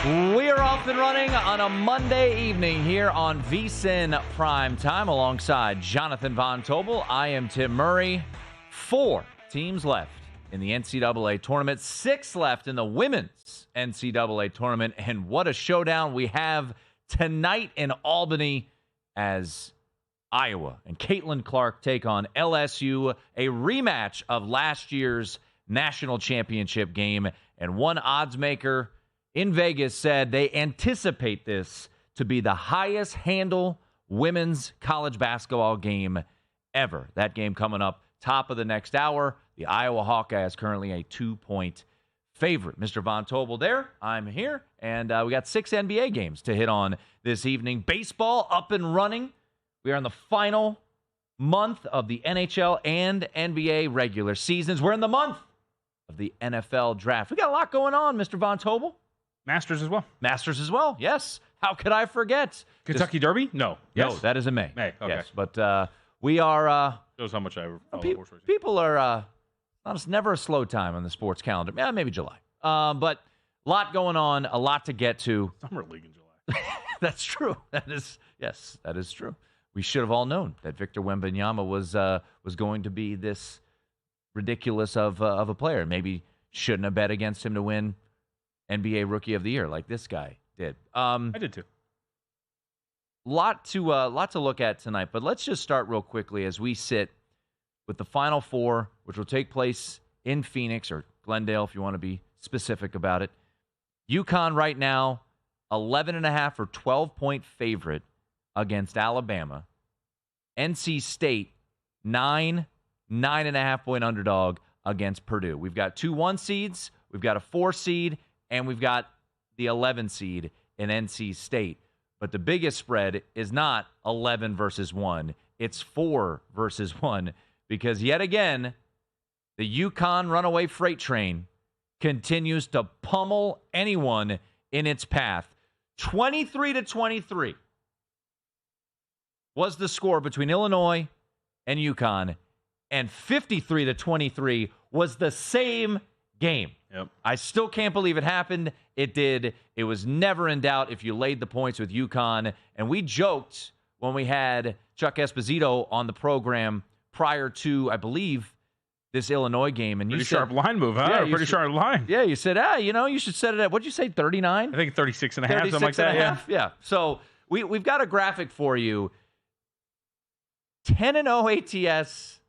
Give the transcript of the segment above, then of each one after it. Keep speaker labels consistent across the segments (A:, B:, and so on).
A: We are off and running on a Monday evening here on VSiN PrimeTime alongside Jonathan Von Tobel. I am Tim Murray. 4 teams left in the NCAA tournament, 6 left in the women's NCAA tournament, and what a showdown we have tonight in Albany as Iowa and Caitlin Clark take on LSU, a rematch of last year's national championship game, and one odds maker in Vegas said they anticipate this to be the highest handle women's college basketball game ever. That game coming up top of the next hour. The Iowa Hawkeyes currently a 2-point favorite. Mr. Von Tobel there. I'm here. And we got 6 NBA games to hit on this evening. Baseball up and running. We are in the final month of the NHL and NBA regular seasons. We're in the month of the NFL draft. We got a lot going on, Mr. Von Tobel.
B: Masters as well.
A: Masters as well, yes. How could I forget?
B: Kentucky Derby? No.
A: No,
B: Yes.
A: that is in May.
B: May, okay.
A: Yes, but we are...
B: Shows how much I follow horse racing.
A: people are... never a slow time on the sports calendar. Yeah, maybe July. But a lot going on, a lot to get to.
B: Summer League in July.
A: That's true. That is true. We should have all known that Victor Wembanyama was going to be this ridiculous of a player. Maybe shouldn't have bet against him to win NBA Rookie of the Year like this guy did.
B: I did too.
A: Lot to look at tonight, but let's just start real quickly as we sit with the Final Four, which will take place in Phoenix or Glendale if you want to be specific about it. UConn right now, 11.5 or 12-point favorite against Alabama. NC State, 9.5-point underdog against Purdue. We've got 2 1 seeds, we've got a 4 seed, and we've got the 11 seed in NC State. But the biggest spread is not 11 versus 1. It's 4 versus 1 because yet again, the UConn runaway freight train continues to pummel anyone in its path. 23-23 was the score between Illinois and UConn, and 53-23 was the same game.
B: Yep.
A: I still can't believe it happened. It did. It was never in doubt if you laid the points with UConn. And we joked when we had Chuck Esposito on the program prior to, I believe, this Illinois game. And
B: Pretty
A: you said,
B: sharp line move, huh?
A: Yeah,
B: Sharp line.
A: Yeah, you said, you should set it at, what'd you say, 39?
B: I think 36 and a half, something like
A: 36 and
B: that.
A: a half? Yeah. So we've got a graphic for you. 10-0 ATS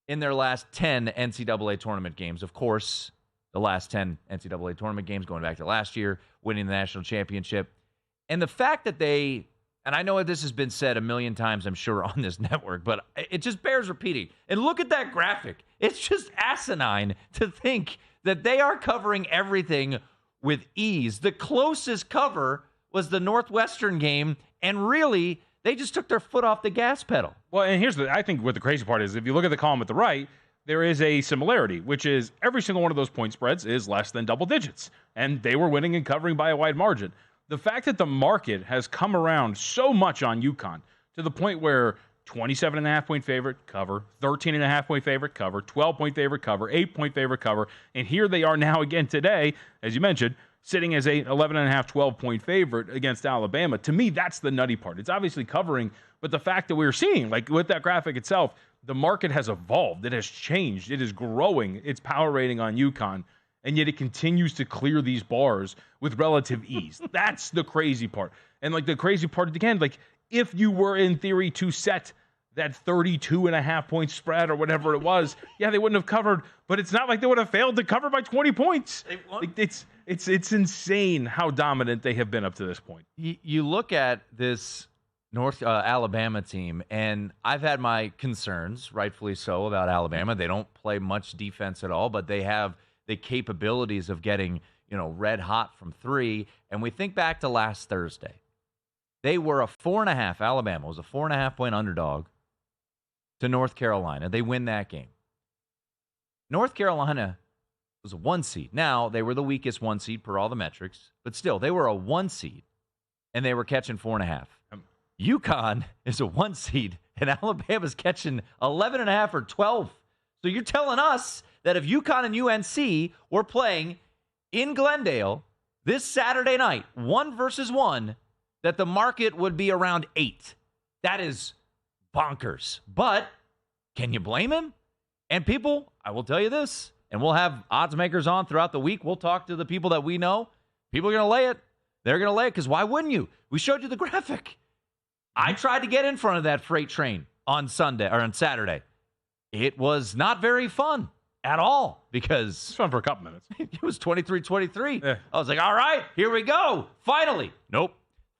A: in their last 10 NCAA tournament games. Of course, the last 10 NCAA tournament games going back to last year, winning the national championship. And the fact that they, and I know this has been said a million times, I'm sure, on this network, but it just bears repeating. And look at that graphic. It's just asinine to think that they are covering everything with ease. The closest cover was the Northwestern game, and really, they just took their foot off the gas pedal.
B: Well, and I think what the crazy part is, if you look at the column at the right, there is a similarity, which is every single one of those point spreads is less than double digits. And they were winning and covering by a wide margin. The fact that the market has come around so much on UConn to the point where 27.5-point favorite, cover, 13.5-point favorite, cover, 12-point favorite, cover, 8-point favorite, cover. And here they are now again today, as you mentioned, sitting as a 11.5, 12-point favorite against Alabama. To me, that's the nutty part. It's obviously covering, but the fact that we're seeing, like with that graphic itself, the market has evolved. It has changed. It is growing its power rating on UConn, and yet it continues to clear these bars with relative ease. That's the crazy part. And like the crazy part again, like if you were in theory to set that 32.5-point spread or whatever it was, yeah, they wouldn't have covered, but it's not like they would have failed to cover by 20 points. Like, it's insane how dominant they have been up to this point.
A: You look at this North Alabama team, and I've had my concerns, rightfully so, about Alabama. They don't play much defense at all, but they have the capabilities of getting, red hot from 3. And we think back to last Thursday. They were a 4.5. Alabama was a 4.5-point underdog to North Carolina. They win that game. North Carolina was a 1 seed. Now, they were the weakest 1 seed per all the metrics, but still, they were a 1 seed, and they were catching 4.5. UConn is a 1 seed, and Alabama's catching 11.5 or 12. So you're telling us that if UConn and UNC were playing in Glendale, this Saturday night, 1 versus 1, that the market would be around 8. That is bonkers. But can you blame him? And people, I will tell you this, and we'll have odds makers on throughout the week. We'll talk to the people that we know. People are going to lay it. They're going to lay it because why wouldn't you? We showed you the graphic. I tried to get in front of that freight train on Saturday. It was not very fun at all because
B: It's fun for a couple minutes.
A: it was 23-23.
B: Yeah.
A: I was like, all right, here we go. Finally. Nope.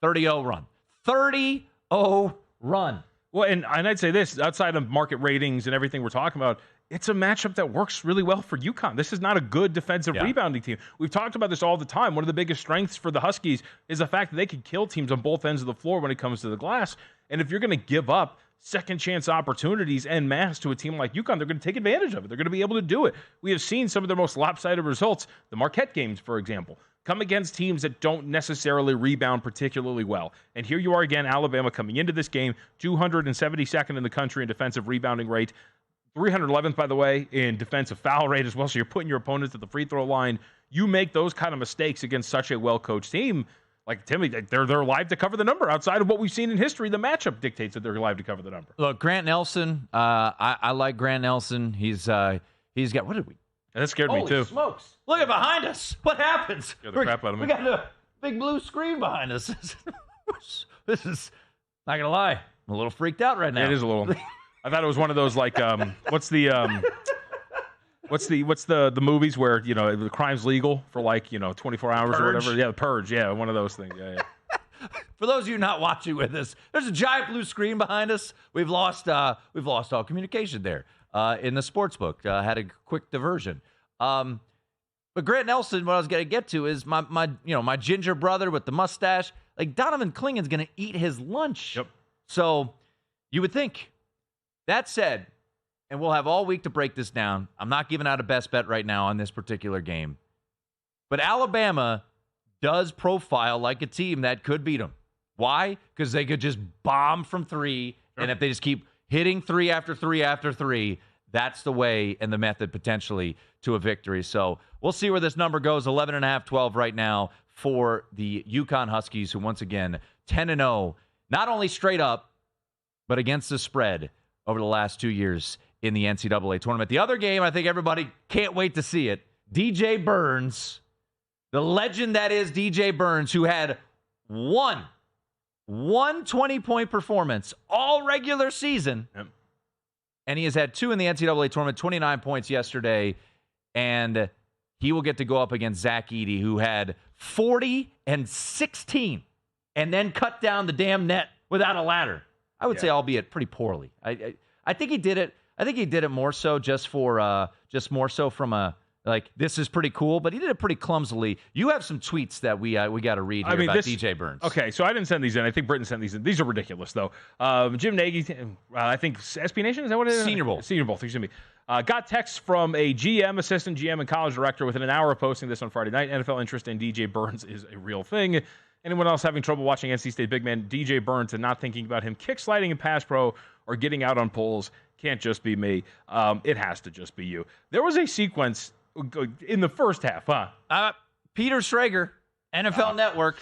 A: 30-0 run. 30-0 run.
B: Well, and I'd say this, outside of market ratings and everything we're talking about, it's a matchup that works really well for UConn. This is not a good defensive rebounding team. We've talked about this all the time. One of the biggest strengths for the Huskies is the fact that they can kill teams on both ends of the floor when it comes to the glass. And if you're going to give up second chance opportunities en masse to a team like UConn, they're going to take advantage of it. They're going to be able to do it. We have seen some of their most lopsided results, the Marquette games, for example, come against teams that don't necessarily rebound particularly well. And here you are again, Alabama coming into this game, 272nd in the country in defensive rebounding rate, 311th, by the way, in defensive foul rate as well. So you're putting your opponents at the free throw line. You make those kind of mistakes against such a well-coached team, like Timmy, they're live to cover the number. Outside of what we've seen in history, the matchup dictates that they're live to cover the number.
A: Look, Grant Nelson, I like Grant Nelson. He's got, what did we?
B: And that scared
A: Holy
B: me too.
A: smokes. Look at behind us. What happens?
B: Scared the crap out of me.
A: We got a big blue screen behind us. This is, not going to lie, I'm a little freaked out right now.
B: It is a little. I thought it was one of those like what's the movies where the crime's legal for 24 hours
A: Purge.
B: or whatever. Yeah, the Purge. Yeah, one of those things. Yeah.
A: For those of you not watching with us, there's a giant blue screen behind us. We've lost all communication there in the sports book. Had a quick diversion. But Grant Nelson, what I was going to get to is my ginger brother with the mustache. Like Donovan Klingen's going to eat his lunch.
B: Yep.
A: So you would think. That said, and we'll have all week to break this down. I'm not giving out a best bet right now on this particular game. But Alabama does profile like a team that could beat them. Why? Because they could just bomb from three, and if they just keep hitting three after three after three, that's the way and the method potentially to a victory. So we'll see where this number goes. 11.5, 12 right now for the UConn Huskies, who once again 10-0, not only straight up, but against the spread over the last 2 years in the NCAA tournament. The other game, I think everybody can't wait to see it. DJ Burns, the legend that is DJ Burns, who had one 20-point performance all regular season.
B: Yep.
A: And he has had 2 in the NCAA tournament, 29 points yesterday. And he will get to go up against Zach Edey, who had 40 and 16 and then cut down the damn net without a ladder. I would say, albeit pretty poorly. I think he did it. I think he did it more so more so from a this is pretty cool, but he did it pretty clumsily. You have some tweets that we got to read here about DJ Burns.
B: Okay, so I didn't send these in. I think Britton sent these in. These are ridiculous, though. Jim Nagy, I think SB Nation, is that what it is?
A: Senior Bowl,
B: excuse me. Got texts from a GM, assistant GM, and college director within an hour of posting this on Friday night. NFL interest in DJ Burns is a real thing. Anyone else having trouble watching NC State big man DJ Burns and not thinking about him kick sliding in pass pro or getting out on pulls can't just be me. It has to just be you. There was a sequence in the first half, huh?
A: Peter Schrager, NFL Network,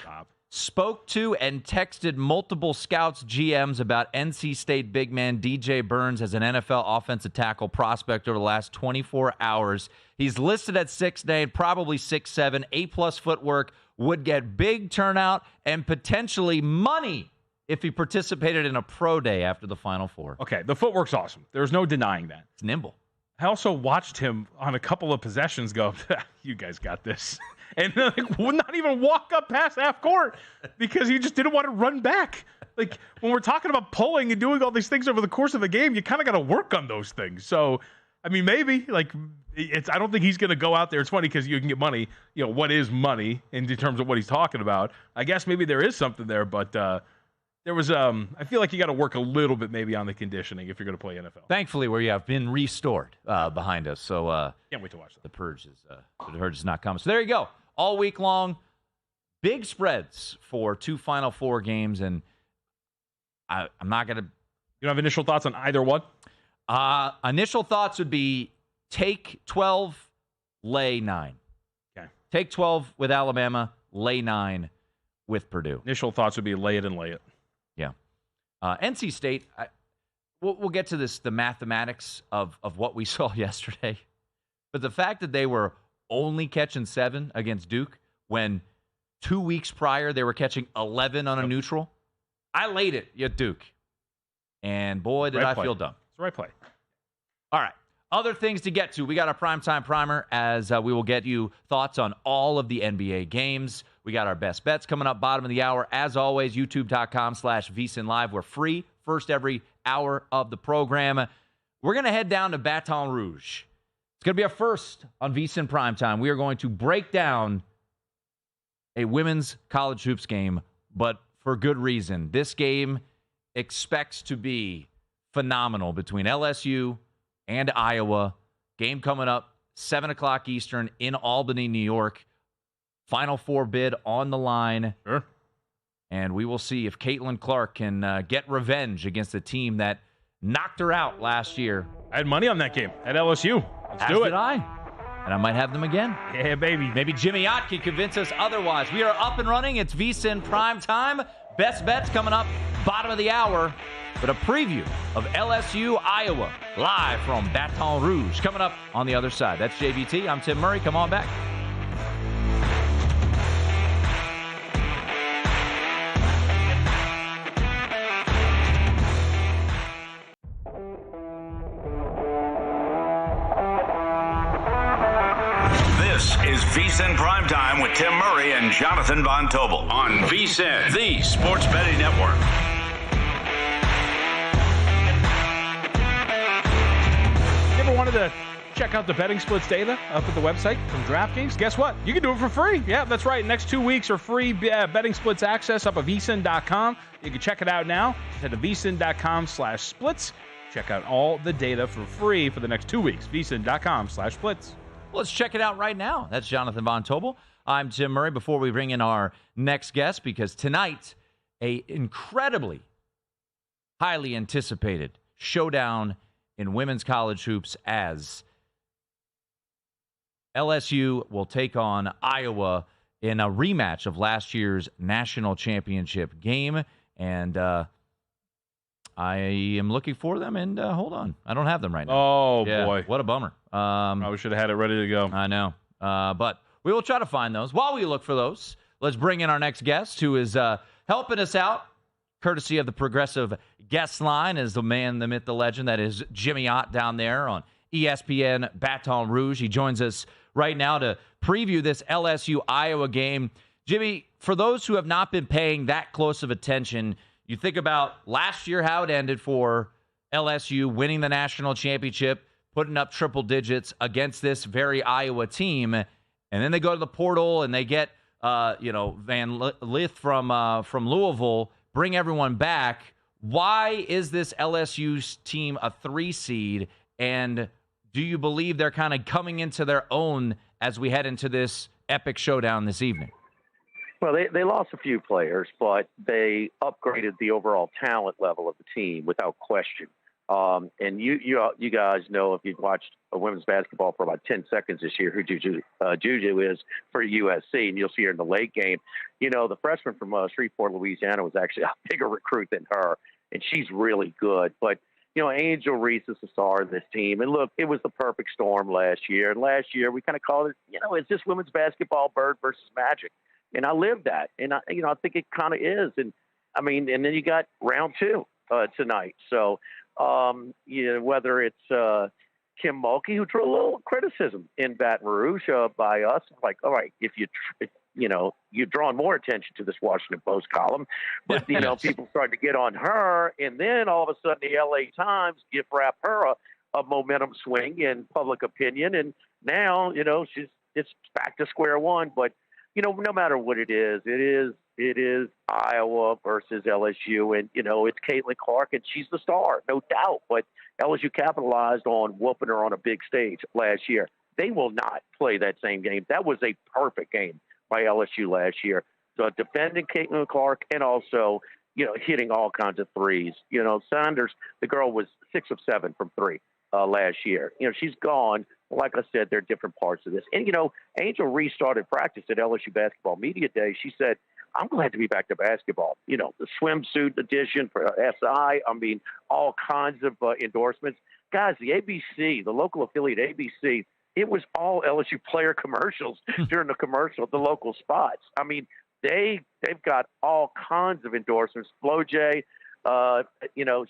A: spoke to and texted multiple scouts, GMs about NC State big man DJ Burns as an NFL offensive tackle prospect over the last 24 hours. He's listed at 6'9", probably 6'7", A+ footwork, would get big turnout and potentially money if he participated in a pro day after the Final Four.
B: Okay, the footwork's awesome. There's no denying that.
A: It's nimble.
B: I also watched him on a couple of possessions go, you guys got this. And would not even walk up past half court because he just didn't want to run back. Like, when we're talking about pulling and doing all these things over the course of a game, you kind of got to work on those things. So, I mean, maybe, I don't think he's going to go out there. It's funny because you can get money. What is money in terms of what he's talking about? I guess maybe there is something there, but there was, I feel like you got to work a little bit maybe on the conditioning if you're going to play NFL.
A: Thankfully, we have been restored behind us. So
B: can't wait to watch that.
A: The Purge is not coming. So there you go. All week long, big spreads for 2 Final Four games, and I'm not going to.
B: You don't have initial thoughts on either one?
A: Initial thoughts would be take 12, lay 9.
B: Okay.
A: Take 12 with Alabama, lay 9 with Purdue.
B: Initial thoughts would be lay it and lay it.
A: Yeah. NC State, we'll get to this, the mathematics of what we saw yesterday. But the fact that they were only catching 7 against Duke when 2 weeks prior they were catching 11 on a neutral, I laid it at Duke. And boy, did I feel dumb.
B: It's the right play.
A: All right. Other things to get to. We got our primetime primer as we will get you thoughts on all of the NBA games. We got our best bets coming up bottom of the hour. As always, youtube.com/VSiN Live. We're free first every hour of the program. We're going to head down to Baton Rouge. It's going to be a first on VSiN Primetime. We are going to break down a women's college hoops game, but for good reason. This game expects to be phenomenal between LSU and Iowa. Game coming up, 7 o'clock Eastern in Albany, New York. Final Four bid on the line.
B: Sure.
A: And we will see if Caitlin Clark can get revenge against a team that knocked her out last year.
B: I had money on that game at LSU. Let's do it.
A: As did I. And I might have them again.
B: Yeah, baby.
A: Maybe Jimmy Ott can convince us otherwise. We are up and running. It's VSiN Primetime. Best bets coming up bottom of the hour. But a preview of LSU, Iowa, live from Baton Rouge. Coming up on the other side. That's JVT. I'm Tim Murray. Come on back.
C: This is VSiN Primetime with Tim Murray and Jonathan Von Tobel on VSiN, the Sports Betting Network.
B: Wanted to check out the betting splits data up at the website from DraftKings? Guess what? You can do it for free. Yeah, that's right. Next 2 weeks are free betting splits access up at VSiN.com. You can check it out now. Head to VSiN.com/splits. Check out all the data for free for the next 2 weeks. VSiN.com/splits.
A: Let's check it out right now. That's Jonathan Von Tobel. I'm Tim Murray. Before we bring in our next guest, because tonight, a incredibly highly anticipated showdown in women's college hoops as LSU will take on Iowa in a rematch of last year's national championship game. And I am looking for them. And hold on. I don't have them right now.
B: Oh,
A: yeah,
B: boy.
A: What a bummer.
B: Probably should have had it ready to go.
A: I know. But we will try to find those. While we look for those, let's bring in our next guest who is helping us out. Courtesy of the Progressive Guest Line is the man, the myth, the legend. That is Jimmy Ott down there on ESPN Baton Rouge. He joins us right now to preview this LSU-Iowa game. Jimmy, for those who have not been paying that close of attention, you think about last year, how it ended for LSU winning the national championship, putting up triple digits against this very Iowa team, and then they go to the portal and they get Van Lith from Louisville, bring everyone back. Why is this LSU team a 3 seed? And do you believe they're kind of coming into their own as we head into this epic showdown this evening?
D: Well, they lost a few players, but they upgraded the overall talent level of the team without question. And you guys know, if you've watched women's basketball for about 10 seconds this year, who Juju is for USC, and you'll see her in the late game. You know, the freshman from Shreveport, Louisiana, was actually a bigger recruit than her, and she's really good. But, you know, Angel Reese is the star of this team. And, look, it was the perfect storm last year. And last year we kind of called it, it's just women's basketball, Bird versus Magic. And I lived that. And, I think it kind of is. And, and then you got round 2 tonight. So, whether it's Kim Mulkey, who drew a little criticism in Baton Rouge by us, like, all right, if you've drawn more attention to this Washington Post column, but people started to get on her, and then all of a sudden the LA Times gift-wrap her a momentum swing in public opinion, and now it's back to square one. But no matter what it is Iowa versus LSU, and it's Caitlin Clark, and she's the star, no doubt. But LSU capitalized on whooping her on a big stage last year. They will not play that same game. That was a perfect game by LSU last year. So defending Caitlin Clark and also hitting all kinds of threes. Sanders, the girl, was 6 of 7 from 3. last year. She's gone. Like I said, there are different parts of this. And, Angel restarted practice at LSU Basketball Media Day. She said, I'm glad to be back to basketball. The swimsuit edition for SI. I mean, all kinds of endorsements. Guys, the ABC, the local affiliate ABC, it was all LSU player commercials during the local spots. I mean, they've got all kinds of endorsements. Flo J,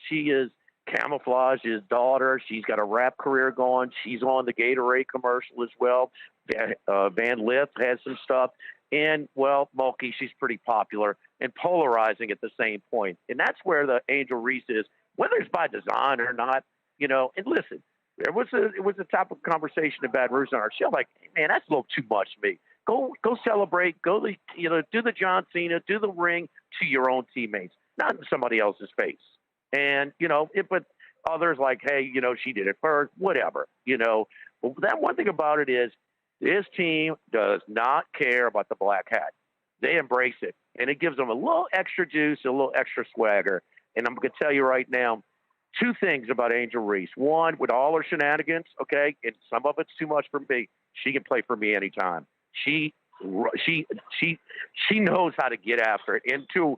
D: she is Camouflage's daughter. She's got a rap career going. She's on the Gatorade commercial as well. Van Lith has some stuff. And, Mulkey, she's pretty popular and polarizing at the same point. And that's where the Angel Reese is, whether it's by design or not, And listen, it was a topic of conversation in Baton Rouge on our show. Like, man, that's a little too much to me. Go celebrate. Go, do the John Cena, do the ring to your own teammates, not in somebody else's face. And, but others like, hey, she did it first, whatever, But that one thing about it is this team does not care about the black hat. They embrace it, and it gives them a little extra juice, a little extra swagger. And I'm going to tell you right now, two things about Angel Reese. One, with all her shenanigans, okay, and some of it's too much for me, she can play for me anytime. She knows how to get after it, and to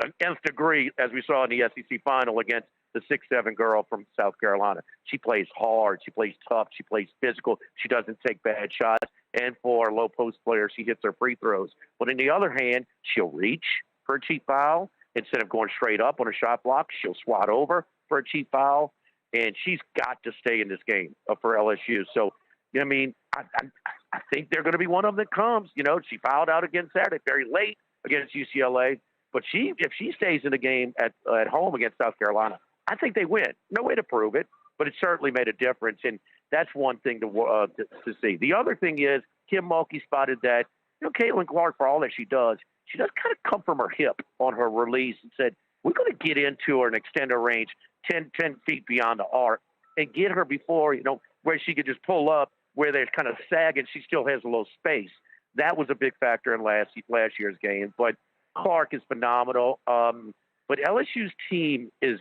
D: an nth degree, as we saw in the SEC final against the 6'7" girl from South Carolina. She plays hard. She plays tough. She plays physical. She doesn't take bad shots. And for a low post player, she hits her free throws. But on the other hand, she'll reach for a cheap foul. Instead of going straight up on a shot block, she'll swat over for a cheap foul. And she's got to stay in this game for LSU. So, I mean, I think they're going to be one of them that comes. She fouled out against Saturday very late against UCLA. But if she stays in the game at home against South Carolina, I think they win. No way to prove it, but it certainly made a difference, and that's one thing to see. The other thing is Kim Mulkey spotted that Caitlin Clark, for all that she does kind of come from her hip on her release and said, we're going to get into her and extend her range 10 feet beyond the arc and get her before, where she could just pull up where there's kind of sag and she still has a little space. That was a big factor in last year's game, but Clark is phenomenal. But LSU's team is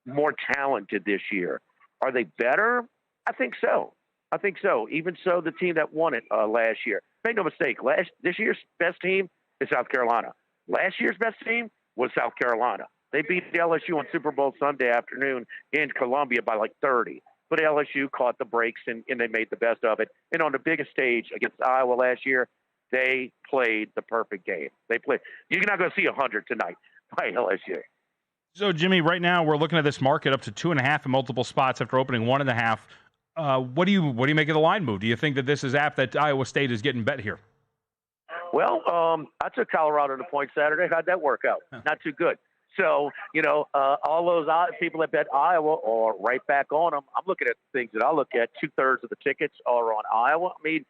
D: more talented this year. Are they better? I think so. Even so, the team that won it last year. Make no mistake, this year's best team is South Carolina. Last year's best team was South Carolina. They beat LSU on Super Bowl Sunday afternoon in Columbia by like 30. But LSU caught the breaks and they made the best of it. And on the biggest stage against Iowa last year, they played the perfect game. You're not going to see 100 tonight by LSU.
B: So, Jimmy, right now we're looking at this market up to 2.5 in multiple spots after opening 1.5. What do you make of the line move? Do you think that this is apt that Iowa State is getting bet here?
D: Well, I took Colorado to point Saturday. How'd that work out? Not too good. So, all those people that bet Iowa are right back on them. I'm looking at things that I look at. 2/3 of the tickets are on Iowa. I mean,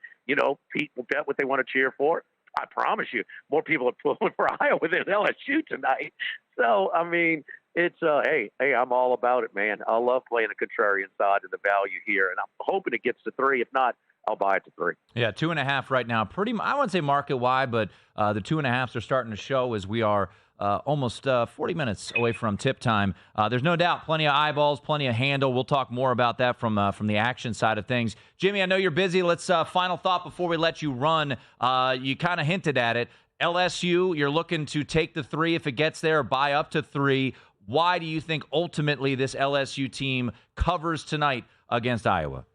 D: people bet what they want to cheer for. I promise you, more people are pulling for Iowa than LSU tonight. So, I mean, it's, hey, I'm all about it, man. I love playing the contrarian side of the value here, and I'm hoping it gets to 3. If not, I'll buy it to 3.
A: Yeah, 2.5 right now. I wouldn't say market-wide, but the 2.5s are starting to show as we are almost 40 minutes away from tip time. There's no doubt plenty of eyeballs, plenty of handle. We'll talk more about that from the action side of things. Jimmy, I know you're busy. Let's final thought before we let you run. You kind of hinted at it. LSU, you're looking to take the 3 if it gets there, or buy up to 3. Why do you think ultimately this LSU team covers tonight against Iowa?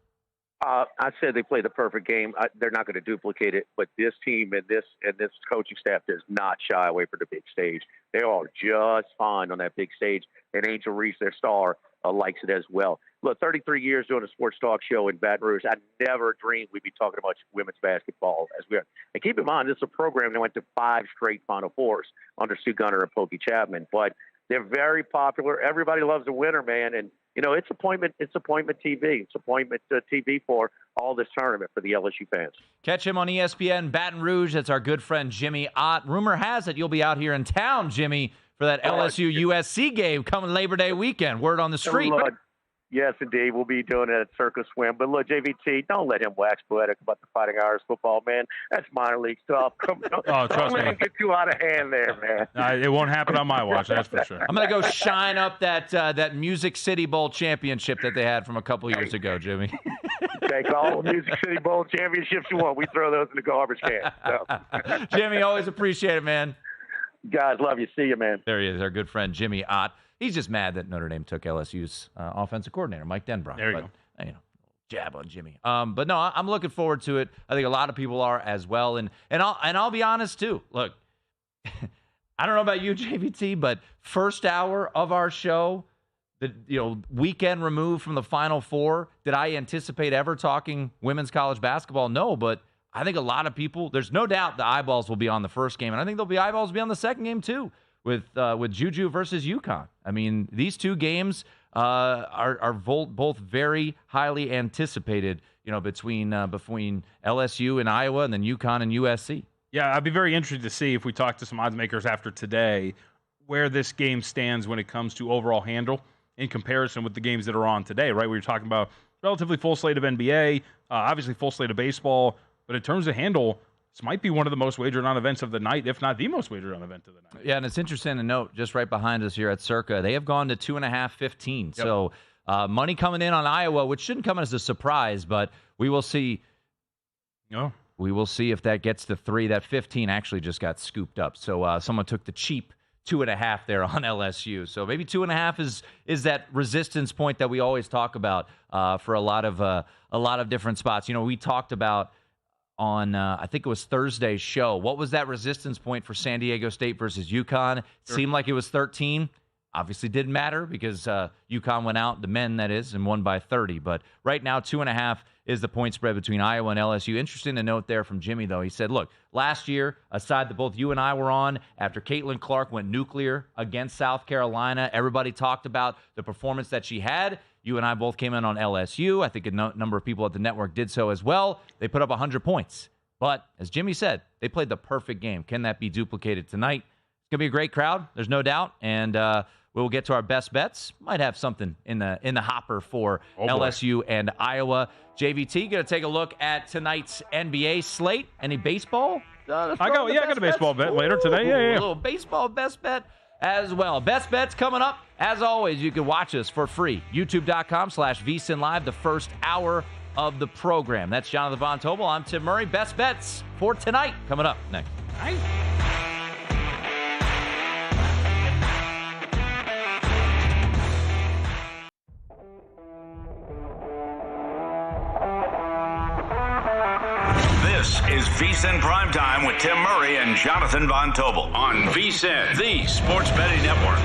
D: I said they play the perfect game. They're not going to duplicate it, but this team and this coaching staff does not shy away from the big stage. They are just fine on that big stage, and Angel Reese, their star, likes it as well. Look, 33 years doing a sports talk show in Baton Rouge, I never dreamed we'd be talking about women's basketball as we are. And keep in mind, this is a program that went to 5 straight Final Fours under Sue Gunner and Pokey Chapman, but they're very popular. Everybody loves a winner, man, and it's appointment TV. It's appointment TV for all this tournament for the LSU fans.
A: Catch him on ESPN Baton Rouge. That's our good friend Jimmy Ott. Rumor has it you'll be out here in town, Jimmy, for that LSU USC game coming Labor Day weekend. Word on the street.
D: Yes, indeed. We'll be doing it at Circus Swim. But look, JVT, don't let him wax poetic about the Fighting Irish football, man. That's minor league stuff.
B: Trust me.
D: Don't get too out of hand there, man.
B: It won't happen on my watch, that's for sure.
A: I'm going to go shine up that Music City Bowl championship that they had from a couple years ago, Jimmy.
D: Take all the Music City Bowl championships you want. We throw those in the garbage can. So.
A: Jimmy, always appreciate it, man.
D: Guys, love you. See you, man.
A: There he is, our good friend Jimmy Ott. He's just mad that Notre Dame took LSU's offensive coordinator, Mike Denbrock.
B: There you go.
A: You know, jab on Jimmy. But no, I'm looking forward to it. I think a lot of people are as well. And I'll be honest too. Look, I don't know about you, JVT, but first hour of our show, the weekend removed from the Final Four, did I anticipate ever talking women's college basketball? No, but I think a lot of people. There's no doubt the eyeballs will be on the first game, and I think there'll be eyeballs be on the second game too. With Juju versus UConn. I mean, these two games are both very highly anticipated, between LSU and Iowa and then UConn and USC.
B: Yeah, I'd be very interested to see if we talk to some odds makers after today where this game stands when it comes to overall handle in comparison with the games that are on today, right? We were talking about relatively full slate of NBA, obviously full slate of baseball, but in terms of handle, this might be one of the most wagered on events of the night, if not the most wagered on event of the night.
A: Yeah, and it's interesting to note, just right behind us here at Circa, they have gone to 2.5, 15. Yep. So money coming in on Iowa, which shouldn't come as a surprise, but we will see.
B: No.
A: We will see if that gets to 3. That 15 actually just got scooped up. So someone took the cheap 2.5 there on LSU. So maybe 2.5 is that resistance point that we always talk about for a lot of different spots. We talked about on, I think it was Thursday's show. What was that resistance point for San Diego State versus UConn? It seemed like it was 13. Obviously didn't matter because UConn went out, the men that is, and won by 30. But right now, 2.5 is the point spread between Iowa and LSU. Interesting to note there from Jimmy, though. He said, look, last year, a side that both you and I were on, after Caitlin Clark went nuclear against South Carolina, everybody talked about the performance that she had. You and I both came in on LSU. I think a number of people at the network did so as well. They put up 100 points. But as Jimmy said, they played the perfect game. Can that be duplicated tonight? It's going to be a great crowd. There's no doubt. And we'll get to our best bets. Might have something in the hopper for LSU and Iowa. JVT, going to take a look at tonight's NBA slate. Any baseball?
B: I got a baseball bet later today. Yeah.
A: A little baseball best bet as well. Best bets coming up. As always, you can watch us for free. YouTube.com/VSiN Live, the first hour of the program. That's Jonathan Von Tobel. I'm Tim Murray. Best bets for tonight coming up next.
B: Nice.
C: This is VSiN Primetime with Tim Murray and Jonathan Von Tobel on VSiN, the Sports Betting Network.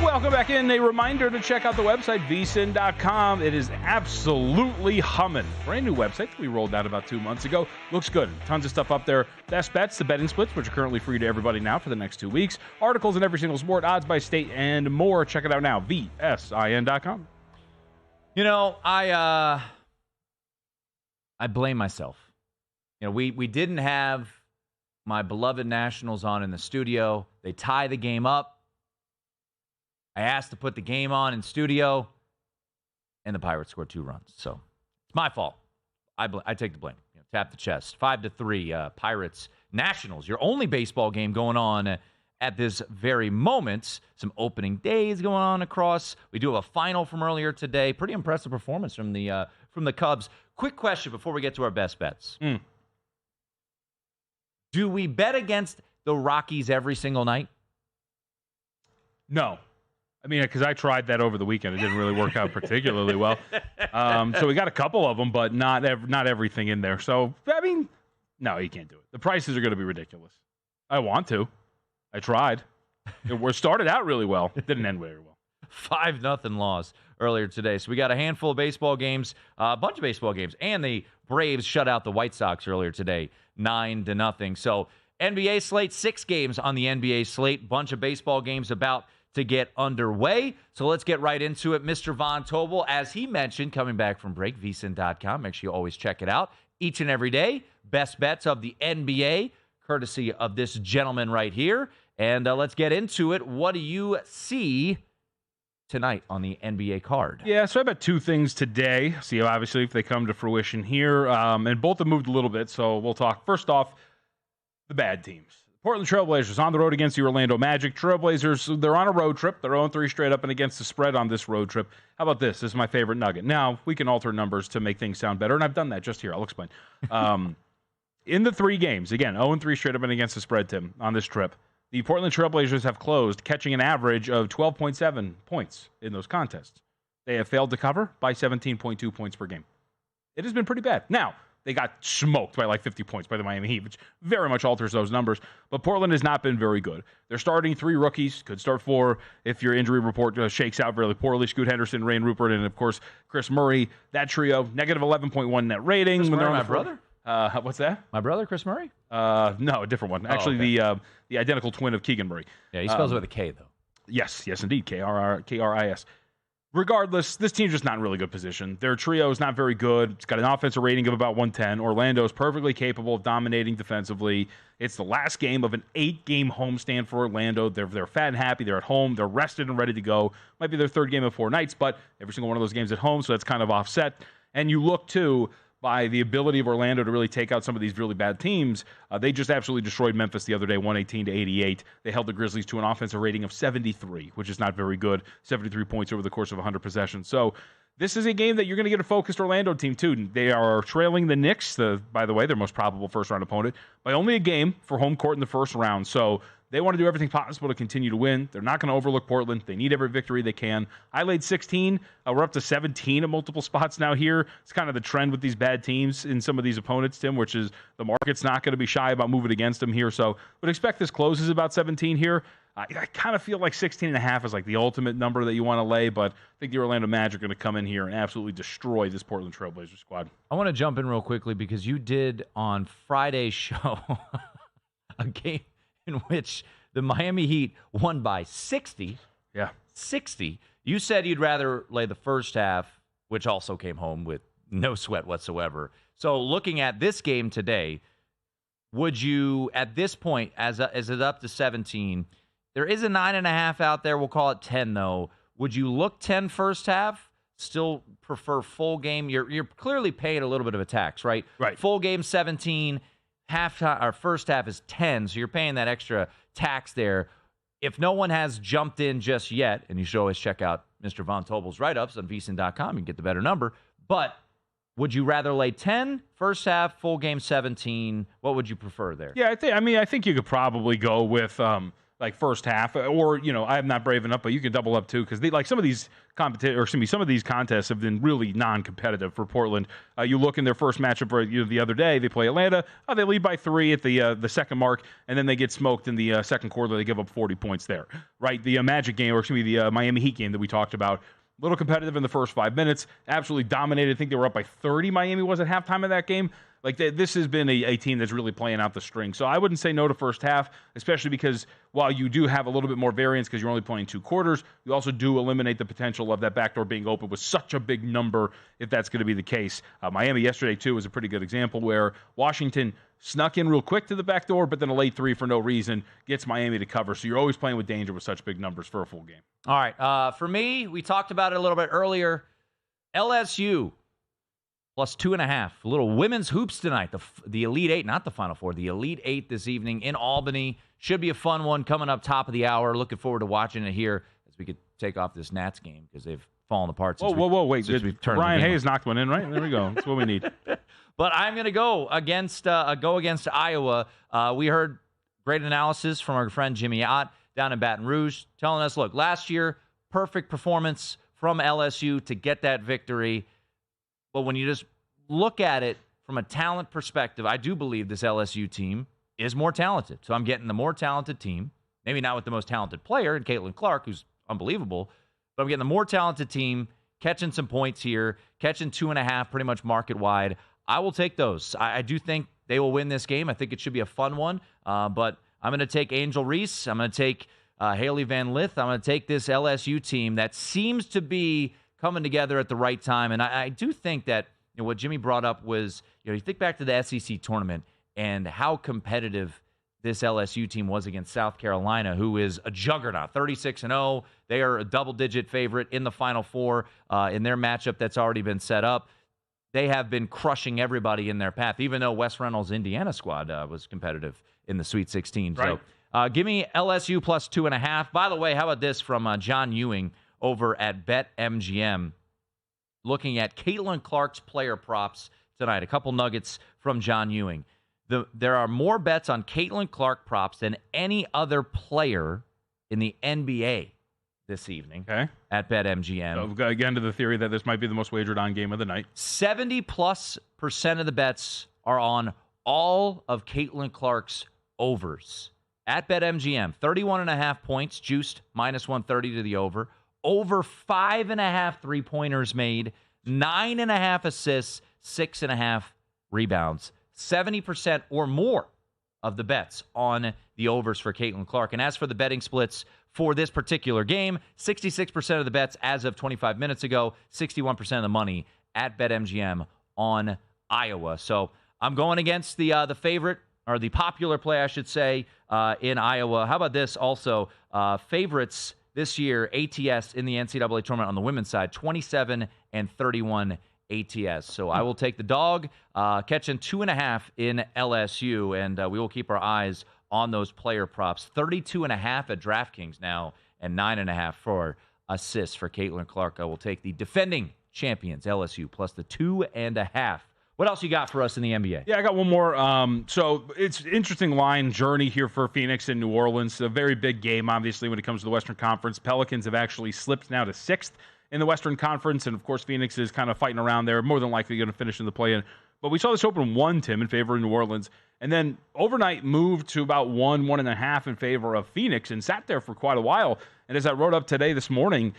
B: Welcome back in. A reminder to check out the website, vsin.com. It is absolutely humming. Brand new website that we rolled out about 2 months ago. Looks good. Tons of stuff up there. Best bets, the betting splits, which are currently free to everybody now for the next 2 weeks. Articles in every single sport, odds by state, and more. Check it out now, vsin.com.
A: I blame myself. We didn't have my beloved Nationals on in the studio. They tie the game up. I asked to put the game on in studio, and the Pirates scored 2 runs. So it's my fault. I take the blame. Tap the chest. 5-3, Pirates Nationals. Your only baseball game going on at this very moment. Some opening days going on across. We do have a final from earlier today. Pretty impressive performance from the Cubs. Quick question before we get to our best bets. Do we bet against the Rockies every single night?
B: No. I mean, because I tried that over the weekend. It didn't really work out particularly well. So we got a couple of them, but not everything in there. So, I mean, no, you can't do it. The prices are going to be ridiculous. I want to. I tried. We started out really well. It didn't end very well.
A: 5-0 loss earlier today. So we got a handful of baseball games, a bunch of baseball games, and the Braves shut out the White Sox earlier today, 9-0. So NBA slate, 6 games on the NBA slate, bunch of baseball games about to get underway. So let's get right into it. Mr. Von Tobel, as he mentioned, coming back from break, vsin.com. Make sure you always check it out each and every day. Best bets of the NBA, courtesy of this gentleman right here. And let's get into it. What do you see tonight on the NBA card?
B: Yeah, so I bet two things today. See, obviously, if they come to fruition here. And both have moved a little bit, so we'll talk. First off, the bad teams. Portland Trailblazers on the road against the Orlando Magic. Trailblazers, they're on a road trip. They're 0-3 straight up and against the spread on this road trip. How about this? This is my favorite nugget. Now, we can alter numbers to make things sound better, and I've done that just here. I'll explain. In the 3 games, again, 0-3 straight up and against the spread, Tim, on this trip, the Portland Trailblazers have closed, catching an average of 12.7 points in those contests. They have failed to cover by 17.2 points per game. It has been pretty bad. Now, they got smoked by like 50 points by the Miami Heat, which very much alters those numbers. But Portland has not been very good. They're starting 3 rookies, could start 4 if your injury report shakes out really poorly. Scoot Henderson, Rain Rupert, and of course, Chris Murray. That trio, negative 11.1 net rating.
A: Chris
B: when
A: Murray,
B: they're on
A: my
B: the
A: brother?
B: What's that?
A: My brother, Chris Murray?
B: No, a different one. Actually,
A: okay.
B: The identical twin of Keegan Murray.
A: Yeah, he spells it with a K, though.
B: Yes, indeed. K-R-I-S. Regardless, this team's just not in really good position. Their trio is not very good. It's got an offensive rating of about 110. Orlando is perfectly capable of dominating defensively. It's the last game of an 8-game homestand for Orlando. They're fat and happy. They're at home. They're rested and ready to go. Might be their 3rd game of 4 nights, but every single one of those games at home, so that's kind of offset. And you look, too, by the ability of Orlando to really take out some of these really bad teams. They just absolutely destroyed Memphis the other day, 118-88. They held the Grizzlies to an offensive rating of 73, which is not very good. 73 points over the course of 100 possessions. So this is a game that you're going to get a focused Orlando team, too. They are trailing the Knicks, by the way, their most probable first-round opponent, by only a game for home court in the first round. So they want to do everything possible to continue to win. They're not going to overlook Portland. They need every victory they can. I laid 16. We're up to 17 at multiple spots now here. It's kind of the trend with these bad teams in some of these opponents, Tim, which is the market's not going to be shy about moving against them here. So would expect this closes about 17 here. I kind of feel like 16.5 is like the ultimate number that you want to lay, but I think the Orlando Magic are going to come in here and absolutely destroy this Portland Trailblazers squad.
A: I want to jump in real quickly because you did on Friday's show a game in which the Miami Heat won by 60.
B: Yeah.
A: 60. You said you'd rather lay the first half, which also came home with no sweat whatsoever. So looking at this game today, would you, at this point, as it up to 17, there is a 9.5 out there. We'll call it 10, though. Would you look 10 first half? Still prefer full game? You're clearly paying a little bit of a tax, right?
B: Right.
A: Full game 17. Our first half is 10, so you're paying that extra tax there. If no one has jumped in just yet, and you should always check out Mr. Von Tobel's write-ups on VSiN.com, you can get the better number. But would you rather lay 10 first half, full game 17? What would you prefer there?
B: Yeah, I think you could probably go with like first half, or I'm not brave enough, but you can double up too, because like some of these some of these contests have been really non-competitive for Portland. You look in their first matchup the other day, they play Atlanta. They lead by 3 at the second mark, and then they get smoked in the second quarter. They give up 40 points there. Right, the Magic game, or the Miami Heat game that we talked about. A little competitive in the first 5 minutes, absolutely dominated. I think they were up by 30. Miami was at halftime of that game. Like this has been a team that's really playing out the string. So I wouldn't say no to first half, especially because while you do have a little bit more variance because you're only playing 2 quarters, you also do eliminate the potential of that backdoor being open with such a big number if that's going to be the case. Miami yesterday, too, was a pretty good example where Washington snuck in real quick to the backdoor, but then a late 3 for no reason gets Miami to cover. So you're always playing with danger with such big numbers for a full game.
A: All right. For me, we talked about it a little bit earlier. LSU plus 2.5. A little women's hoops tonight. The Elite Eight, not the Final Four. The Elite Eight this evening in Albany. Should be a fun one coming up top of the hour. Looking forward to watching it here as we could take off this Nats game because they've fallen apart.
B: Whoa, wait. Brian Hayes
A: on.
B: knocked one in, right? There we go. That's what we need.
A: But I'm going to go against Iowa. We heard great analysis from our friend Jimmy Ott down in Baton Rouge telling us, look, last year, perfect performance from LSU to get that victory. But when you just look at it from a talent perspective, I do believe this LSU team is more talented. So I'm getting the more talented team, maybe not with the most talented player, Caitlin Clark, who's unbelievable, but I'm getting the more talented team, catching some points here, catching 2.5 pretty much market wide. I will take those. I do think they will win this game. I think it should be a fun one, but I'm going to take Angel Reese. I'm going to take Haley Van Lith. I'm going to take this LSU team that seems to be coming together at the right time. And I do think that what Jimmy brought up was, you think back to the SEC tournament and how competitive this LSU team was against South Carolina, who is a juggernaut, 36-0. They are a double-digit favorite in the Final Four in their matchup that's already been set up. They have been crushing everybody in their path, even though Wes Reynolds' Indiana squad was competitive in the Sweet 16.
B: Right.
A: So give me LSU plus 2.5. By the way, how about this from John Ewing over at BetMGM, looking at Caitlin Clark's player props tonight. A couple nuggets from John Ewing. There are more bets on Caitlin Clark props than any other player in the NBA this evening at BetMGM.
B: So again, to the theory that this might be the most wagered on game of the night.
A: 70+% of the bets are on all of Caitlin Clark's overs. At BetMGM, 31.5 points, juiced -130 to the over. Over 5.5 3-pointers made, 9.5 assists, 6.5 rebounds. 70% or more of the bets on the overs for Caitlin Clark. And as for the betting splits for this particular game, 66% of the bets as of 25 minutes ago, 61% of the money at BetMGM on Iowa. So I'm going against the favorite, or the popular play, I should say, in Iowa. How about this also? Favorites this year, ATS in the NCAA tournament on the women's side, 27-31 ATS. So I will take the dog, catching 2.5 in LSU, and we will keep our eyes on those player props. 32.5 at DraftKings now, and 9.5 for assists for Caitlin Clark. I will take the defending champions, LSU, plus the 2.5. What else you got for us in the NBA?
B: Yeah, I got one more. So it's an interesting line journey here for Phoenix and New Orleans. A very big game, obviously, when it comes to the Western Conference. Pelicans have actually slipped now to 6th in the Western Conference, and of course Phoenix is kind of fighting around there, more than likely going to finish in the play-in. But we saw this open 1, Tim, in favor of New Orleans, and then overnight moved to about 1.5 in favor of Phoenix, and sat there for quite a while. And as I wrote up today this morning,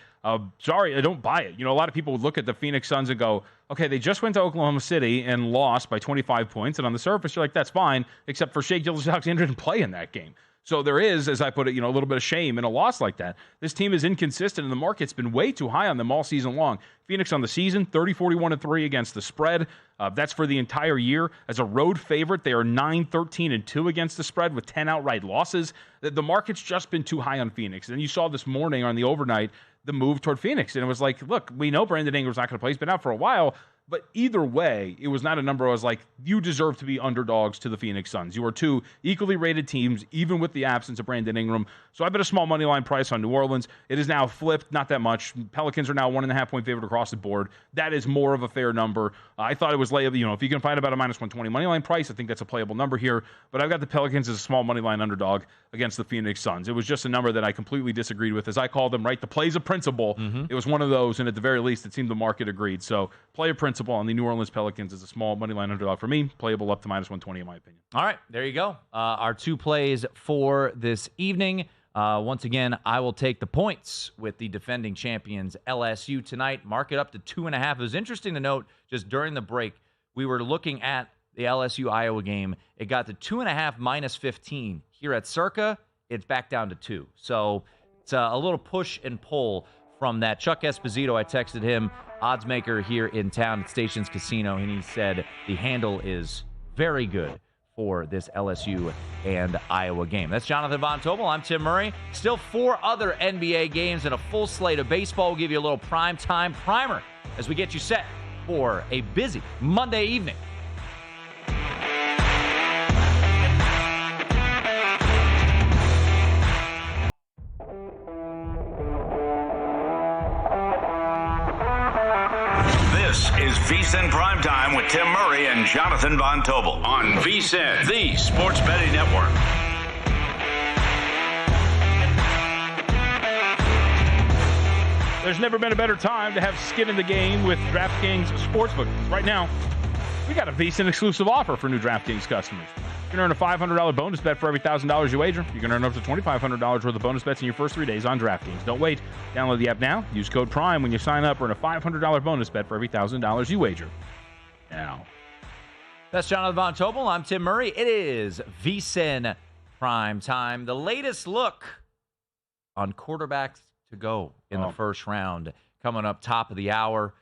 B: sorry, I don't buy it. You know, a lot of people would look at the Phoenix Suns and go, okay, they just went to Oklahoma City and lost by 25 points, and on the surface you're like, that's fine, except for Shai Gilgeous-Alexander didn't play in that game. So there is, as I put it, a little bit of shame in a loss like that. This team is inconsistent, and the market's been way too high on them all season long. Phoenix on the season, 30-41-3 against the spread. That's for the entire year. As a road favorite, they are 9-13-2 against the spread with 10 outright losses. The market's just been too high on Phoenix. And you saw this morning on the overnight the move toward Phoenix. And it was like, look, we know Brandon Ingram's not going to play. He's been out for a while. But either way, it was not a number I was like, you deserve to be underdogs to the Phoenix Suns. You are two equally rated teams, even with the absence of Brandon Ingram. So I bet a small money line price on New Orleans. It is now flipped, not that much. Pelicans are now 1.5 point favorite across the board. That is more of a fair number. I thought it was layup. If you can find about a -120 money line price, I think that's a playable number here. But I've got the Pelicans as a small money line underdog against the Phoenix Suns. It was just a number that I completely disagreed with. As I called them, right, the play's a principle. It was one of those, and at the very least, it seemed the market agreed. So play a principle on the New Orleans Pelicans is a small money line underdog for me, playable up to -120 in my opinion.
A: All right, there you go. Our two plays for this evening. Once again, I will take the points with the defending champions LSU tonight. Mark it up to 2.5. It was interesting to note just during the break, we were looking at the LSU-Iowa game. It got to 2.5 -15. Here at Circa, it's back down to 2. So it's a little push and pull from that. Chuck Esposito, I texted him, odds maker here in town at Stations Casino, and he said the handle is very good for this LSU and Iowa game. That's Jonathan Von Tobel. I'm Tim Murray. Still 4 other NBA games and a full slate of baseball. We'll give you a little primetime primer as we get you set for a busy Monday evening.
C: This is VSiN Primetime with Tim Murray and Jonathan Von Tobel on VSiN, the Sports Betting Network.
B: There's never been a better time to have skin in the game with DraftKings Sportsbook. Right now, we got a VSiN exclusive offer for new DraftKings customers. You can earn a $500 bonus bet for every $1,000 you wager. You can earn up to $2,500 worth of bonus bets in your first 3 days on DraftKings. Don't wait. Download the app now. Use code PRIME when you sign up. Earn a $500 bonus bet for every $1,000 you wager. Now.
A: That's Jonathan Von Tobel. I'm Tim Murray. It is VSiN Prime Time. The latest look on quarterbacks to go in the first round coming up top of the hour.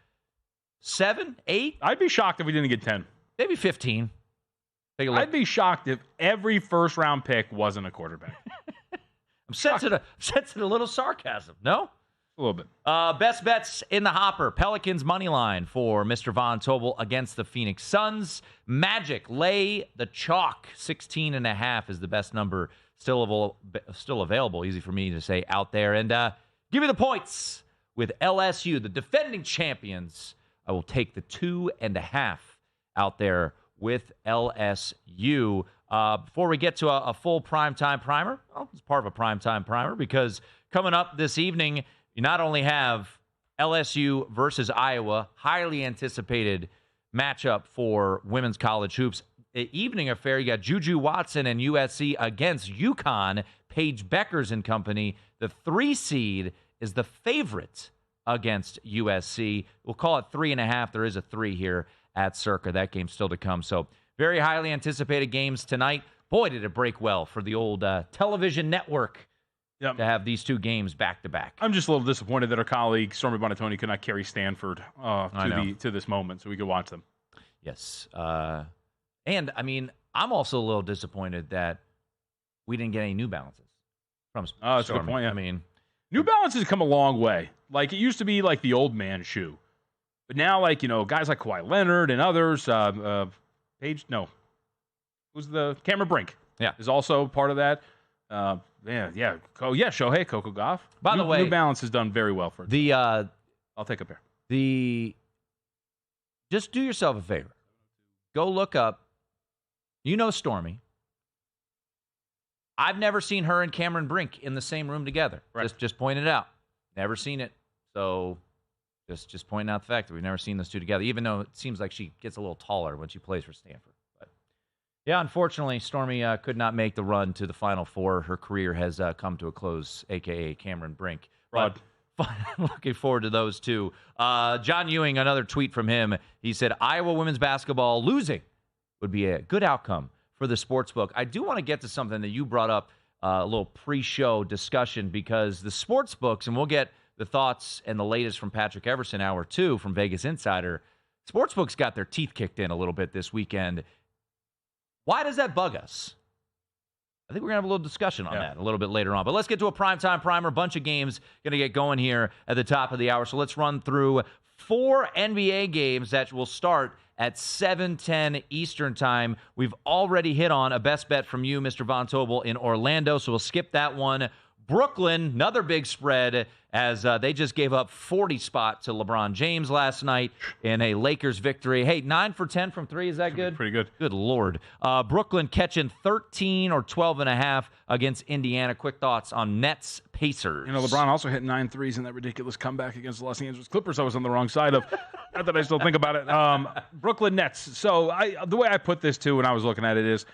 A: 7, 8?
B: I'd be shocked if we didn't get 10.
A: Maybe 15. Take a look.
B: I'd be shocked if every first-round pick wasn't a quarterback.
A: I'm sensing a little sarcasm. No?
B: A little bit.
A: Best bets in the hopper. Pelicans money line for Mr. Von Tobel against the Phoenix Suns. Magic lay the chalk. 16.5 is the best number still available. Easy for me to say out there. And give me the points with LSU, the defending champions. I will take the 2.5 out there with LSU. Before we get to a full primetime primer, well, it's part of a primetime primer because coming up this evening, you not only have LSU versus Iowa, highly anticipated matchup for women's college hoops. The evening affair, you got Juju Watson and USC against UConn. Paige Beckers and company. The 3 seed is the favorite against USC. We'll call it 3.5. There is a 3 here at Circa. That game's still to come. So very highly anticipated games tonight. Boy, did it break well for the old television network. Yep. To have these 2 games back-to-back.
B: I'm just a little disappointed that our colleague Stormy Buonantony could not carry Stanford to this moment so we could watch them.
A: Yes. And, I mean, I'm also a little disappointed that we didn't get any New Balances from Stormy.
B: That's a good point, yeah.
A: I mean,
B: New Balance has come a long way. Like, it used to be like the old man shoe. But now, like, guys like Kawhi Leonard and others, Cameron Brink is also part of that. Shohei, Coco Gauff.
A: By the way,
B: New Balance has done very well for it. I'll take a pair.
A: Just do yourself a favor. Go look up. Stormy. I've never seen her and Cameron Brink in the same room together. Right. Just pointed it out. Never seen it. So just pointing out the fact that we've never seen those 2 together, even though it seems like she gets a little taller when she plays for Stanford. Yeah, unfortunately, Stormy could not make the run to the Final Four. Her career has come to a close, a.k.a. Cameron Brink. But looking forward to those 2. John Ewing, another tweet from him. He said, Iowa women's basketball losing would be a good outcome for the sportsbook. I do want to get to something that you brought up, a little pre-show discussion, because the sportsbooks, and we'll get the thoughts and the latest from Patrick Everson, Hour 2 from Vegas Insider. Sportsbooks got their teeth kicked in a little bit this weekend. Why does that bug us? I think we're going to have a little discussion on that a little bit later on. But let's get to a primetime primer. A bunch of games going to get going here at the top of the hour. So let's run through 4 NBA games that will start at 7:10 Eastern Time. We've already hit on a best bet from you, Mr. Von Tobel, in Orlando, so we'll skip that one. Brooklyn, another big spread, as they just gave up 40 spot to LeBron James last night in a Lakers victory. Hey, 9 for 10 from 3, is that good?
B: Pretty good.
A: Good Lord. Brooklyn catching 13 or 12.5 against Indiana. Quick thoughts on Nets Pacers.
B: LeBron also hit 9 threes in that ridiculous comeback against the Los Angeles Clippers. I was on the wrong side of. Not that I still think about it. Brooklyn Nets. So the way I put this too when I was looking at it is,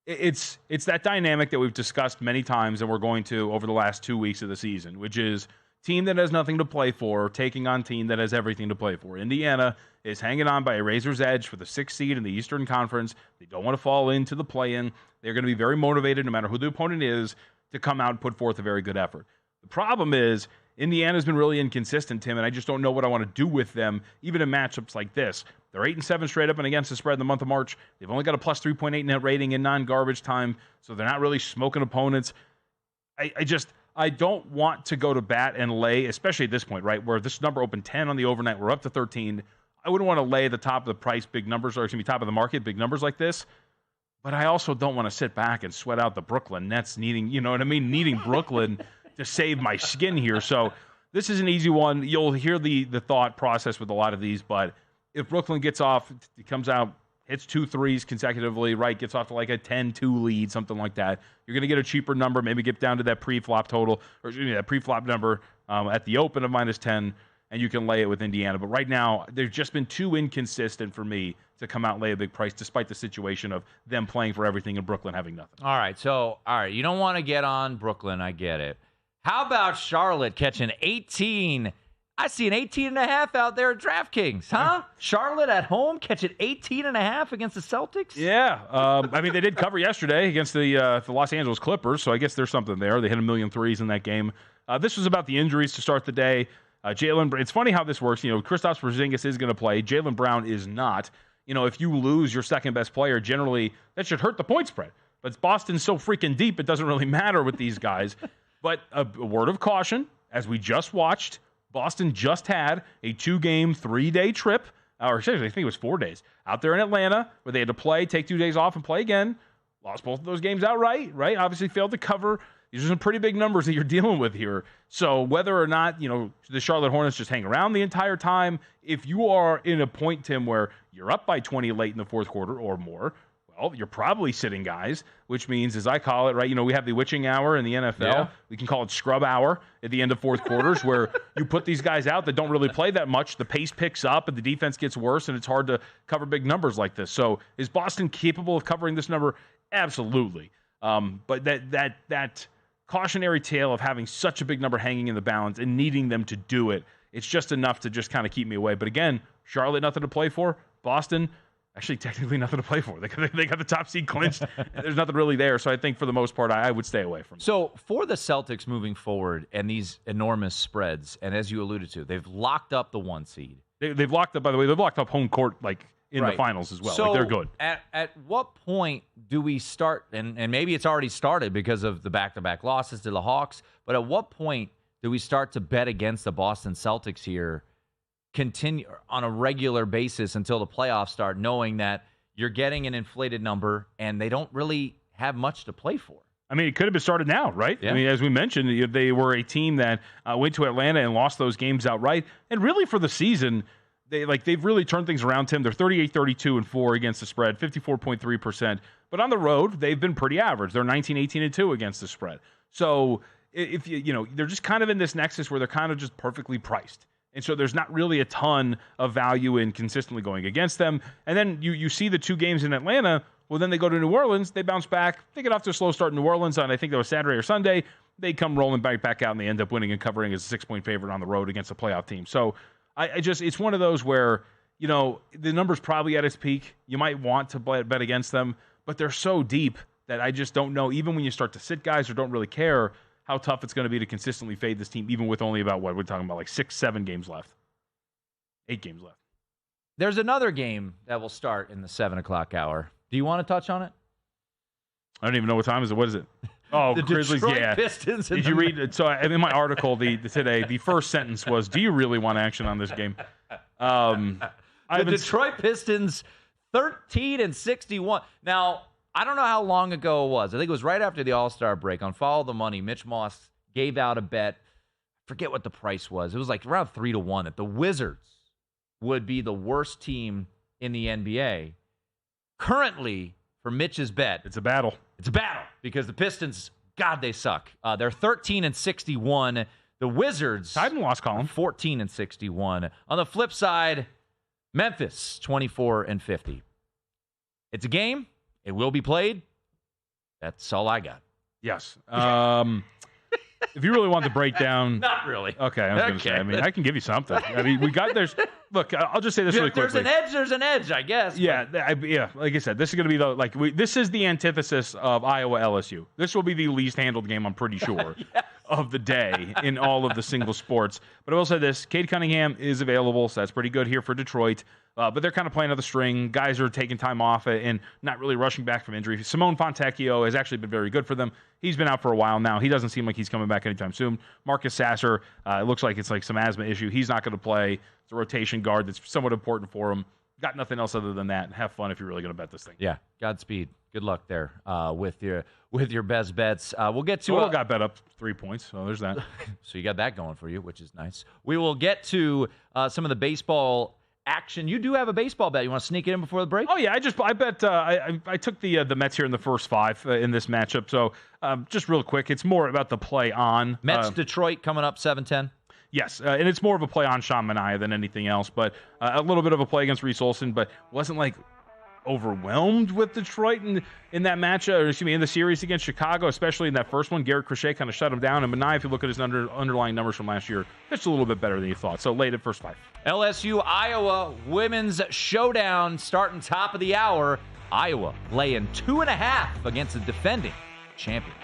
B: it's that dynamic that we've discussed many times and we're going to over the last 2 weeks of the season, which is team that has nothing to play for taking on team that has everything to play for. Indiana is hanging on by a razor's edge for the 6th seed in the Eastern Conference. They don't want to fall into the play-in. They're going to be very motivated, no matter who the opponent is, to come out and put forth a very good effort. The problem is Indiana's been really inconsistent, Tim, and I just don't know what I want to do with them, even in matchups like this. They're 8-7 straight up and against the spread in the month of March. They've only got a plus 3.8 net rating in non-garbage time, so they're not really smoking opponents. I don't want to go to bat and lay, especially at this point, right, where this number opened 10 on the overnight. We're up to 13. I wouldn't want to lay the top of the price big numbers, or top of the market big numbers like this. But I also don't want to sit back and sweat out the Brooklyn Nets needing Brooklyn to save my skin here. So this is an easy one. You'll hear the thought process with a lot of these, but if Brooklyn gets off, it comes out, hits 2 threes consecutively, right, gets off to like a 10-2 lead, something like that, you're going to get a cheaper number, maybe get down to that pre-flop total, or that pre-flop number at the open of -10, and you can lay it with Indiana. But right now, they've just been too inconsistent for me to come out and lay a big price, despite the situation of them playing for everything and Brooklyn having nothing.
A: All right, you don't want to get on Brooklyn, I get it. How about Charlotte catching 18? I see an 18.5 out there at DraftKings, huh? Charlotte at home catching 18.5 against the Celtics?
B: Yeah. I mean, they did cover yesterday against the Los Angeles Clippers, so I guess there's something there. They hit 1,000,000 threes in that game. This was about the injuries to start the day. It's funny how this works. Kristaps Porzingis is going to play. Jaylen Brown is not. if you lose your second best player, generally that should hurt the point spread. But Boston's so freaking deep, it doesn't really matter with these guys. But a word of caution, as we just watched, Boston just had a 2-game, 3-day trip, or actually, I think it was 4 days, out there in Atlanta, where they had to play, take 2 days off, and play again. Lost both of those games outright, right? Obviously failed to cover. These are some pretty big numbers that you're dealing with here. So whether or not, the Charlotte Hornets just hang around the entire time, if you are in a point, Tim, where you're up by 20 late in the fourth quarter or more, well, you're probably sitting guys, which means, as I call it, right, we have the witching hour in the NFL. Yeah. We can call it scrub hour at the end of fourth quarters where you put these guys out that don't really play that much. The pace picks up and the defense gets worse, and it's hard to cover big numbers like this. So is Boston capable of covering this number? Absolutely. But that cautionary tale of having such a big number hanging in the balance and needing them to do it, it's just enough to just kind of keep me away. But again, Charlotte, nothing to play for. Boston, actually technically nothing to play for. They got the top seed clinched. There's nothing really there. So I think for the most part, I would stay away from it.
A: So for the Celtics moving forward and these enormous spreads, and as you alluded to, they've locked up the 1 seed.
B: They've locked up, by the way, they've locked up home court in the finals as well.
A: So
B: they're good.
A: At what point do we start, and maybe it's already started because of the back-to-back losses to the Hawks, but at what point do we start to bet against the Boston Celtics here, continue on a regular basis until the playoffs start, knowing that you're getting an inflated number and they don't really have much to play for?
B: I mean, it could have been started now, right? Yeah. I mean, as we mentioned, they were a team that went to Atlanta and lost those games outright. And really for the season, they've really turned things around, Tim. They're 38-32-4 against the spread, 54.3%. But on the road, they've been pretty average. They're 19-18-2 against the spread. So if they're just kind of in this nexus where they're kind of just perfectly priced. And so there's not really a ton of value in consistently going against them. And then you see the 2 games in Atlanta. Well, then they go to New Orleans. They bounce back. They get off to a slow start in New Orleans on, I think that was Saturday or Sunday. They come rolling back out, and they end up winning and covering as a 6-point favorite on the road against a playoff team. So it's one of those where, the number's probably at its peak. You might want to bet against them, but they're so deep that I just don't know, even when you start to sit guys or don't really care, how tough it's going to be to consistently fade this team, even with only about, what we're talking about, 6-7 games left. 8 games left.
A: There's another game that will start in the 7 o'clock hour. Do you want to touch on it?
B: I don't even know what time is it. What is it? Oh,
A: the
B: Grizzlies,
A: Detroit
B: yeah.
A: Pistons.
B: Did you read it? So in my article today, the first sentence was, "Do you really want action on this game?"
A: The Detroit Pistons, 13-61. Now, I don't know how long ago it was. I think it was right after the All-Star break on Follow the Money. Mitch Moss gave out a bet. Forget what the price was. It was around 3-1 that the Wizards would be the worst team in the NBA. Currently, for Mitch's bet,
B: it's a battle.
A: It's a battle because the Pistons, God, they suck. They're 13-61. The Wizards,
B: tied and lost column,
A: 14-61. On the flip side, Memphis, 24-50. It's a game. It will be played. That's all I got.
B: Yes. If you really want the breakdown.
A: Not really.
B: Okay, I was going to say. I mean, I can give you something. I mean, look, I'll just say this really quickly.
A: There's an edge, I guess.
B: Yeah, like I said, this is going to be this is the antithesis of Iowa LSU. This will be the least handled game, I'm pretty sure,
A: yes,
B: of the day in all of the single sports. But I will say this, Cade Cunningham is available, so that's pretty good here for Detroit. But they're kind of playing on the string. Guys are taking time off and not really rushing back from injury. Simone Fontecchio has actually been very good for them. He's been out for a while now. He doesn't seem like he's coming back anytime soon. Marcus Sasser, it looks like it's some asthma issue. He's not going to play. It's a rotation guard that's somewhat important for him. Got nothing else other than that. Have fun if you're really going to bet this thing.
A: Yeah, Godspeed. Good luck there with your best bets. We'll get to.
B: Total got bet up 3 points, so there's that.
A: So you got that going for you, which is nice. We will get to some of the baseball action. You do have a baseball bet. You want to sneak it in before the break?
B: Oh yeah, I bet I took the Mets here in the first 5 in this matchup. So just real quick, it's more about the play on
A: Mets Detroit coming up 7-10.
B: Yes, and it's more of a play on Sean Manaea than anything else, but a little bit of a play against Reese Olson, but wasn't overwhelmed with Detroit in that matchup, in the series against Chicago, especially in that first one. Garrett Crochet kind of shut him down, and Manaea, if you look at his underlying numbers from last year, that's a little bit better than you thought. So late at first 5.
A: LSU Iowa women's showdown starting top of the hour. Iowa laying 2.5 against the defending champion.